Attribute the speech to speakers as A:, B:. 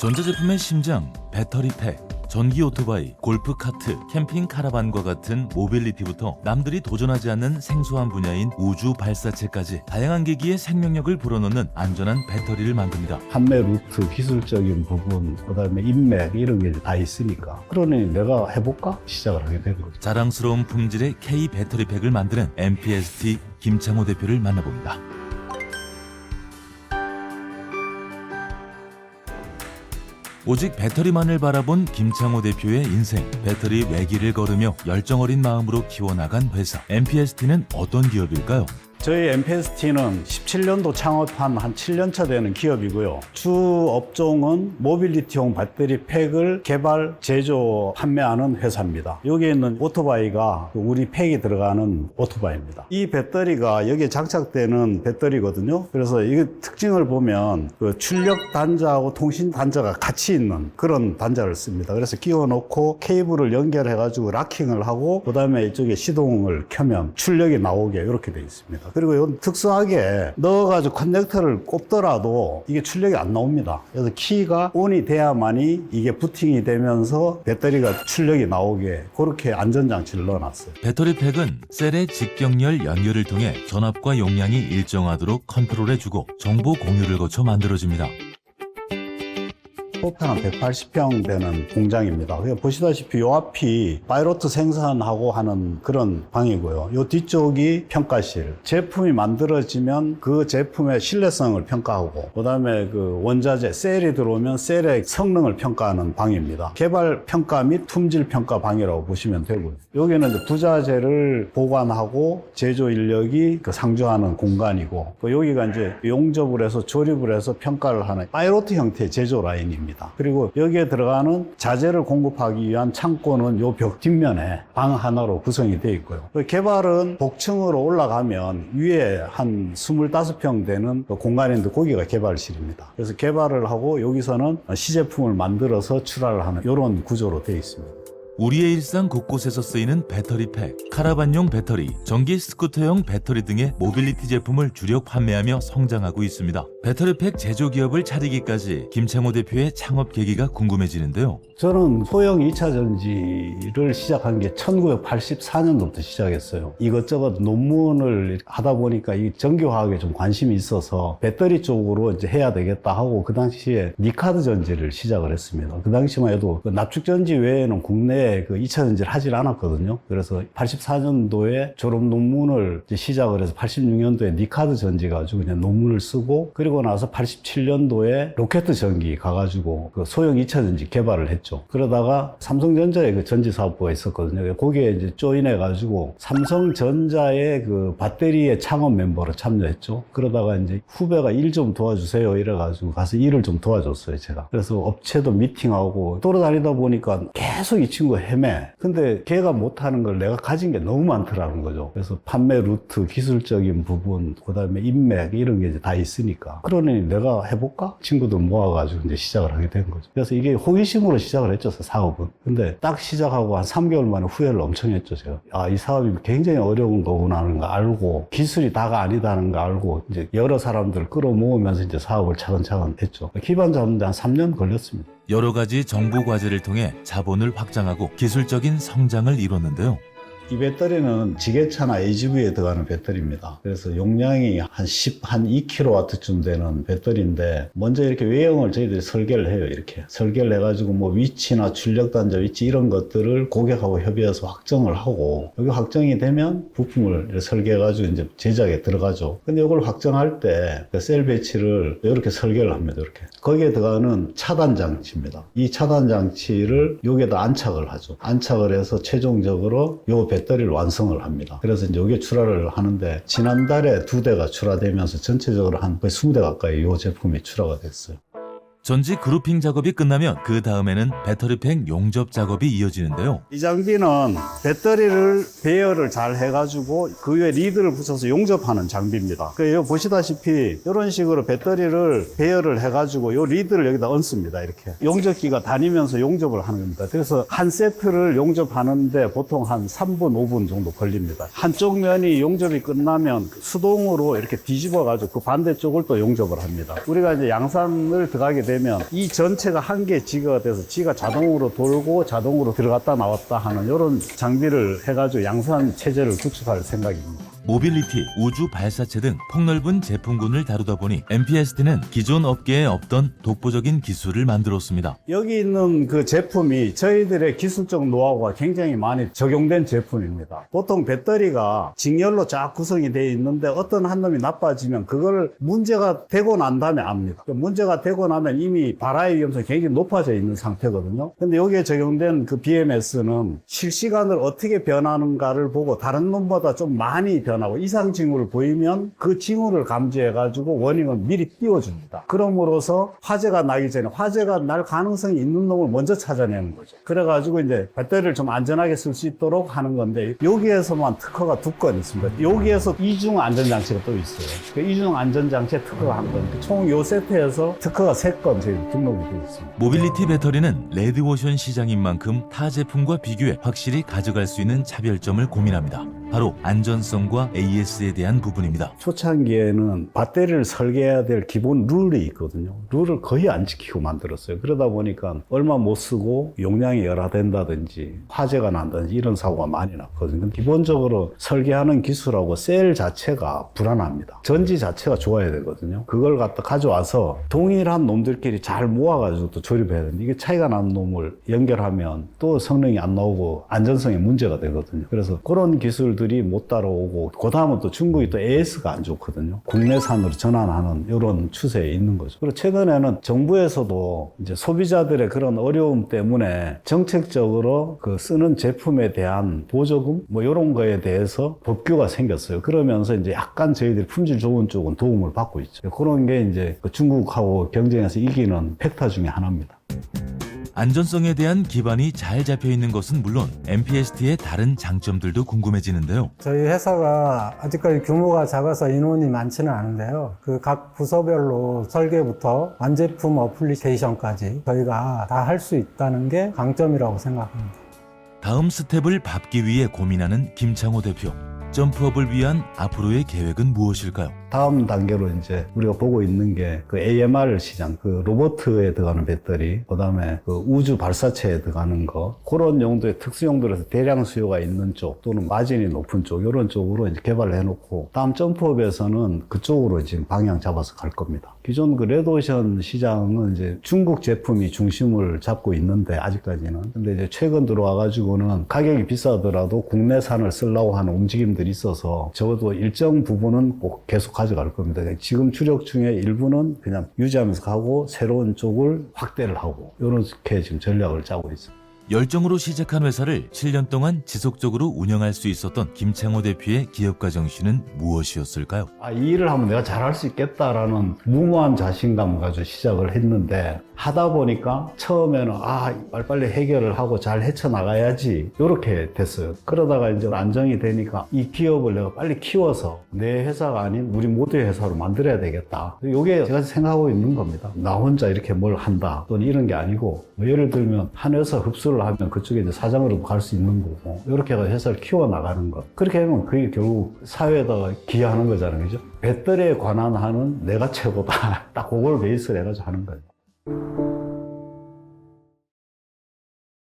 A: 전자제품의 심장, 배터리팩, 전기 오토바이, 골프카트, 캠핑 카라반과 같은 모빌리티부터 남들이 도전하지 않는 생소한 분야인 우주 발사체까지 다양한 기기에 생명력을 불어넣는 안전한 배터리를 만듭니다.
B: 판매 루트, 기술적인 부분, 그다음에 인맥 이런 게 다 있으니까 그러니 내가 해볼까? 시작을 하게 된 거죠.
A: 자랑스러운 품질의 K 배터리팩을 만드는 MPST 김창호 대표를 만나봅니다. 오직 배터리만을 바라본 김창호 대표의 인생, 배터리 외길을 걸으며 열정어린 마음으로 키워나간 회사 MPST는 어떤 기업일까요?
B: 저희 MPST는 17년도 창업한 한 7년차 되는 기업이고요. 주 업종은 모빌리티용 배터리 팩을 개발, 제조, 판매하는 회사입니다. 여기에 있는 오토바이가 우리 팩이 들어가는 오토바이입니다. 이 배터리가 여기에 장착되는 배터리거든요. 그래서 이 특징을 보면 그 출력 단자하고 통신 단자가 같이 있는 그런 단자를 씁니다. 그래서 끼워 놓고 케이블을 연결해 가지고 락킹을 하고 그다음에 이쪽에 시동을 켜면 출력이 나오게 이렇게 되어 있습니다. 그리고 이건 특수하게 넣어가지고 커넥터를 꼽더라도 이게 출력이 안 나옵니다. 그래서 키가 ON이 돼야만이 이게 부팅이 되면서 배터리가 출력이 나오게 그렇게 안전장치를 넣어놨어요.
A: 배터리팩은 셀의 직경열 연결을 통해 전압과 용량이 일정하도록 컨트롤해주고 정보 공유를 거쳐 만들어집니다.
B: 소평은 180평 되는 공장입니다. 보시다시피 요 앞이 파이로트 생산하고 하는 그런 방이고요. 요 뒤쪽이 평가실. 제품이 만들어지면 그 제품의 신뢰성을 평가하고 그다음에 그 원자재 셀이 들어오면 셀의 성능을 평가하는 방입니다. 개발 평가 및 품질 평가 방이라고 보시면 되고요. 여기는 이제 부자재를 보관하고 제조 인력이 그 상주하는 공간이고 여기가 이제 용접을 해서 조립을 해서 평가를 하는 파이로트 형태의 제조 라인입니다. 그리고 여기에 들어가는 자재를 공급하기 위한 창고는 요 벽 뒷면에 방 하나로 구성이 되어 있고요. 개발은 복층으로 올라가면 위에 한 25평 되는 공간인데 거기가 개발실입니다. 그래서 개발을 하고 여기서는 시제품을 만들어서 출하를 하는 이런 구조로 되어 있습니다.
A: 우리의 일상 곳곳에서 쓰이는 배터리팩, 카라반용 배터리, 전기 스쿠터용 배터리 등의 모빌리티 제품을 주력 판매하며 성장하고 있습니다. 배터리팩 제조기업을 차리기까지 김창호 대표의 창업 계기가 궁금해지는데요.
B: 저는 소형 2차 전지를 시작한 게 1984년도부터 시작했어요. 이것저것 논문을 하다 보니까 이 전기화학에 좀 관심이 있어서 배터리 쪽으로 이제 해야 되겠다 하고 그 당시에 니카드 전지를 시작을 했습니다. 그 당시만 해도 그 납축 전지 외에는 국내에 그 2차 전지를 하질 않았거든요. 그래서 84년도에 졸업 논문을 이제 시작을 해서 86년도에 니카드 전지 가지고 그냥 논문을 쓰고 그리고 나서 87년도에 로켓 전기 가가지고 그 소형 2차 전지 개발을 했죠. 그러다가 삼성전자에 그 전지 사업부가 있었거든요. 거기에 이제 조인해가지고 삼성전자의 그 배터리의 창업 멤버로 참여했죠. 그러다가 이제 후배가 일 좀 도와주세요 이래가지고 가서 일을 좀 도와줬어요, 제가. 그래서 업체도 미팅하고 돌아다니다 보니까 계속 이 친구가 헤매. 근데 걔가 못하는 걸 내가 가진 게 너무 많더라는 거죠. 그래서 판매 루트, 기술적인 부분, 그 다음에 인맥 이런 게 이제 다 있으니까. 그러니 내가 해볼까? 친구들 모아가지고 이제 시작을 하게 된 거죠. 그래서 이게 호기심으로 시작을 했죠, 사업은. 근데 딱 시작하고 한 3개월 만에 후회를 엄청 했죠, 제가. 아, 이 사업이 굉장히 어려운 거구나 하는 거 알고, 기술이 다가 아니다는 거 알고, 이제 여러 사람들을 끌어모으면서 이제 사업을 차근차근 했죠. 기반 잡는데 한 3년 걸렸습니다.
A: 여러 가지 정보 과제를 통해 자본을 확장하고 기술적인 성장을 이뤘는데요.
B: 이 배터리는 지게차나 AGV에 들어가는 배터리입니다. 그래서 용량이 한 2kW쯤 되는 배터리인데 먼저 이렇게 외형을 저희들이 설계를 해요. 이렇게 설계를 해가지고 뭐 위치나 출력 단자 위치 이런 것들을 고객하고 협의해서 확정을 하고 여기 확정이 되면 부품을 이렇게 설계해가지고 이제 제작에 들어가죠. 근데 이걸 확정할 때 셀 배치를 이렇게 설계를 합니다. 이렇게 거기에 들어가는 차단 장치입니다. 이 차단 장치를 여기에다 안착을 하죠. 안착을 해서 최종적으로 요 배터리를 완성을 합니다. 그래서 이제 여기에 출하를 하는데 지난달에 2대가 출하되면서 전체적으로 한 거의 20대 가까이 이 제품이 출하가 됐어요.
A: 전지 그룹핑 작업이 끝나면 그 다음에는 배터리팩 용접 작업이 이어지는데요.
B: 이 장비는 배터리를 배열을 잘 해가지고 그 위에 리드를 붙여서 용접하는 장비입니다. 여기 보시다시피 이런 식으로 배터리를 배열을 해가지고 이 리드를 여기다 얹습니다. 이렇게 용접기가 다니면서 용접을 하는 겁니다. 그래서 한 세트를 용접하는데 보통 한 3분, 5분 정도 걸립니다. 한쪽 면이 용접이 끝나면 수동으로 이렇게 뒤집어가지고 그 반대쪽을 또 용접을 합니다. 우리가 이제 양산을 들어가게 되면 되면 이 전체가 한 개의 지가 돼서 지가 자동으로 돌고 자동으로 들어갔다 나왔다 하는 이런 장비를 해가지고 양산 체제를 구축할 생각입니다.
A: 모빌리티, 우주 발사체 등 폭넓은 제품군을 다루다 보니 MPST는 기존 업계에 없던 독보적인 기술을 만들었습니다.
B: 여기 있는 그 제품이 저희들의 기술적 노하우가 굉장히 많이 적용된 제품입니다. 보통 배터리가 직렬로 쫙 구성이 되어 있는데 어떤 한 놈이 나빠지면 그걸 문제가 되고 난 다음에 압니다. 문제가 되고 나면 이미 발화의 위험성이 굉장히 높아져 있는 상태거든요. 근데 여기에 적용된 그 BMS는 실시간으로 어떻게 변하는가를 보고 다른 놈보다 좀 많이 변하고 이상 징후를 보이면 그 징후를 감지해가지고 워닝을 미리 띄워줍니다. 그럼으로써 화재가 나기 전에 화재가 날 가능성이 있는 놈을 먼저 찾아내는 거죠. 그래가지고 이제 배터리를 좀 안전하게 쓸 수 있도록 하는 건데 여기에서만 특허가 2건 있습니다. 여기에서 이중 안전장치가 또 있어요. 그 이중 안전장치에 특허가 1건. 총 요 세트에서 특허가 3건 저희 등록이 되어 있습니다.
A: 모빌리티 배터리는 레드오션 시장인 만큼 타 제품과 비교해 확실히 가져갈 수 있는 차별점을 고민합니다. 바로 안전성과 AS에 대한 부분입니다.
B: 초창기에는 배터리를 설계해야 될 기본 룰이 있거든요. 룰을 거의 안 지키고 만들었어요. 그러다 보니까 얼마 못 쓰고 용량이 열화된다든지 화재가 난다든지 이런 사고가 많이 났거든요. 기본적으로 설계하는 기술하고 셀 자체가 불안합니다. 전지 자체가 좋아야 되거든요. 그걸 갖다 가져와서 동일한 놈들끼리 잘 모아가지고 또 조립해야 되는데 이게 차이가 나는 놈을 연결하면 또 성능이 안 나오고 안전성에 문제가 되거든요. 그래서 그런 기술들이 못 따라오고 그 다음은 또 중국이 또 AS가 안 좋거든요. 국내산으로 전환하는 이런 추세에 있는 거죠. 그리고 최근에는 정부에서도 이제 소비자들의 그런 어려움 때문에 정책적으로 그 쓰는 제품에 대한 보조금 뭐 이런 거에 대해서 법규가 생겼어요. 그러면서 이제 약간 저희들이 품질 좋은 쪽은 도움을 받고 있죠. 그런 게 이제 중국하고 경쟁해서 이기는 팩터 중에 하나입니다.
A: 안전성에 대한 기반이 잘 잡혀 있는 것은 물론 MPST의 다른 장점들도 궁금해지는데요.
C: 저희 회사가 아직까지 규모가 작아서 인원이 많지는 않은데요. 그 각 부서별로 설계부터 완제품 어플리케이션까지 저희가 다 할 수 있다는 게 강점이라고 생각합니다.
A: 다음 스텝을 밟기 위해 고민하는 김창호 대표. 점프업을 위한 앞으로의 계획은 무엇일까요?
B: 다음 단계로 이제 우리가 보고 있는 게 그 AMR 시장, 그 로봇에 들어가는 배터리, 그 다음에 그 우주 발사체에 들어가는 거, 그런 용도의 특수 용도로서 대량 수요가 있는 쪽 또는 마진이 높은 쪽, 이런 쪽으로 이제 개발을 해놓고 다음 점프업에서는 그쪽으로 지금 방향 잡아서 갈 겁니다. 기존 그 레드오션 시장은 이제 중국 제품이 중심을 잡고 있는데 아직까지는. 근데 이제 최근 들어와가지고는 가격이 비싸더라도 국내산을 쓰려고 하는 움직임들이 있어서 적어도 일정 부분은 꼭 계속 가져갈 겁니다. 지금 추력 중에 일부는 그냥 유지하면서 가고 새로운 쪽을 확대를 하고 이렇게 지금 전략을 짜고 있습니다.
A: 열정으로 시작한 회사를 7년 동안 지속적으로 운영할 수 있었던 김창호 대표의 기업가 정신은 무엇이었을까요?
B: 이 일을 하면 내가 잘할 수 있겠다라는 무모한 자신감 가지고 시작을 했는데 하다 보니까 처음에는 빨리빨리 해결을 하고 잘 헤쳐나가야지 이렇게 됐어요. 그러다가 이제 안정이 되니까 이 기업을 내가 빨리 키워서 내 회사가 아닌 우리 모두의 회사로 만들어야 되겠다. 이게 제가 생각하고 있는 겁니다. 나 혼자 이렇게 뭘 한다 또는 이런 게 아니고 뭐 예를 들면 한 회사 흡수를 하면 그쪽에 이제 사장으로 갈 수 있는 거고 이렇게 해서 회사를 키워나가는 것. 그렇게 하면 그게 결국 사회에다가 기여하는 거잖아요. 그죠? 배터리에 관한 한은 내가 최고다. 딱 그걸 베이스로 해가지고 하는 거예요.